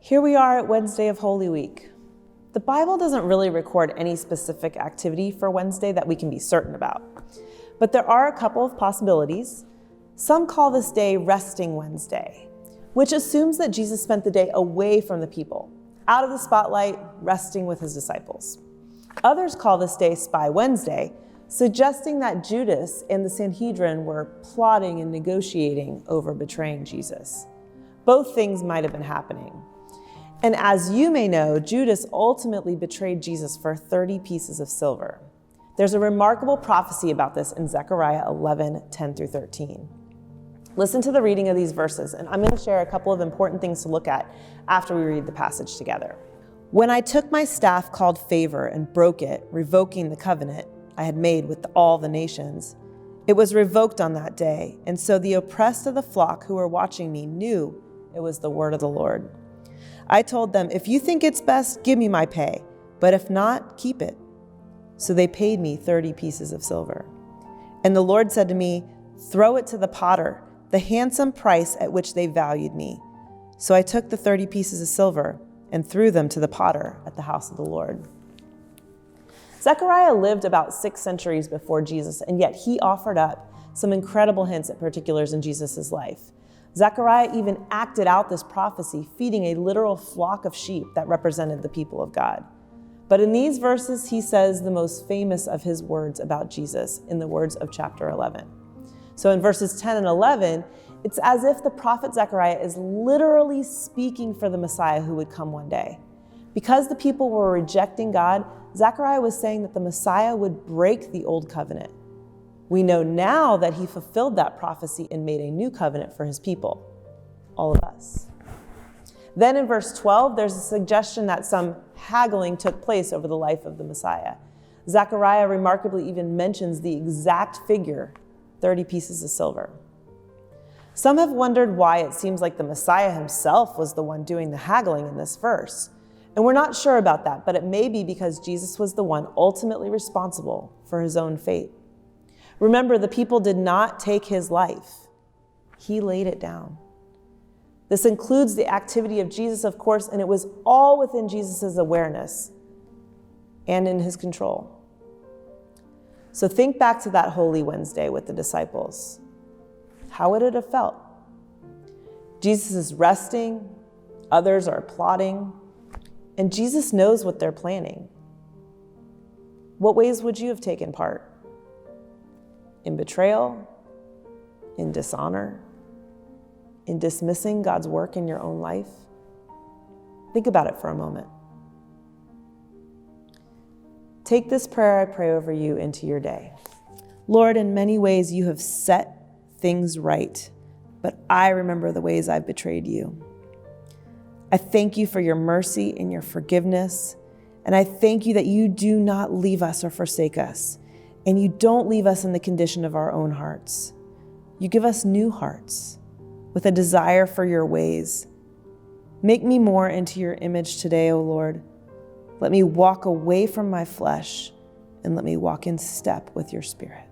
Here we are at Wednesday of Holy Week. The Bible doesn't really record any specific activity for Wednesday that we can be certain about, but there are a couple of possibilities. Some call this day Resting Wednesday, which assumes that Jesus spent the day away from the people, out of the spotlight, resting with his disciples. Others call this day Spy Wednesday, suggesting that Judas and the Sanhedrin were plotting and negotiating over betraying Jesus. Both things might have been happening. And as you may know, Judas ultimately betrayed Jesus for 30 pieces of silver. There's a remarkable prophecy about this in Zechariah 11:10-13. Listen to the reading of these verses, and I'm going to share a couple of important things to look at after we read the passage together. When I took my staff called favor and broke it, revoking the covenant I had made with all the nations, it was revoked on that day, and so the oppressed of the flock who were watching me knew it was the word of the Lord. I told them, if you think it's best, give me my pay, but if not, keep it. So they paid me 30 pieces of silver. And the Lord said to me, throw it to the potter, the handsome price at which they valued me. So I took the 30 pieces of silver and threw them to the potter at the house of the Lord. Zechariah lived about 6 centuries before Jesus, and yet he offered up some incredible hints at particulars in Jesus' life. Zechariah even acted out this prophecy, feeding a literal flock of sheep that represented the people of God. But in these verses, he says the most famous of his words about Jesus in the words of chapter 11. So in verses 10 and 11, it's as if the prophet Zechariah is literally speaking for the Messiah who would come one day. Because the people were rejecting God, Zechariah was saying that the Messiah would break the old covenant. We know now that he fulfilled that prophecy and made a new covenant for his people, all of us. Then in verse 12, there's a suggestion that some haggling took place over the life of the Messiah. Zechariah remarkably even mentions the exact figure, 30 pieces of silver. Some have wondered why it seems like the Messiah himself was the one doing the haggling in this verse. And we're not sure about that, but it may be because Jesus was the one ultimately responsible for his own fate. Remember, the people did not take his life. He laid it down. This includes the activity of Jesus, of course, and it was all within Jesus' awareness and in his control. So think back to that Holy Wednesday with the disciples. How would it have felt? Jesus is resting, others are plotting, and Jesus knows what they're planning. What ways would you have taken part? In betrayal, in dishonor, in dismissing God's work in your own life? Think about it for a moment. Take this prayer I pray over you into your day. Lord, in many ways you have set things right, but I remember the ways I've betrayed you. I thank you for your mercy and your forgiveness, and I thank you that you do not leave us or forsake us. And you don't leave us in the condition of our own hearts. You give us new hearts with a desire for your ways. Make me more into your image today, O Lord. Let me walk away from my flesh and let me walk in step with your Spirit.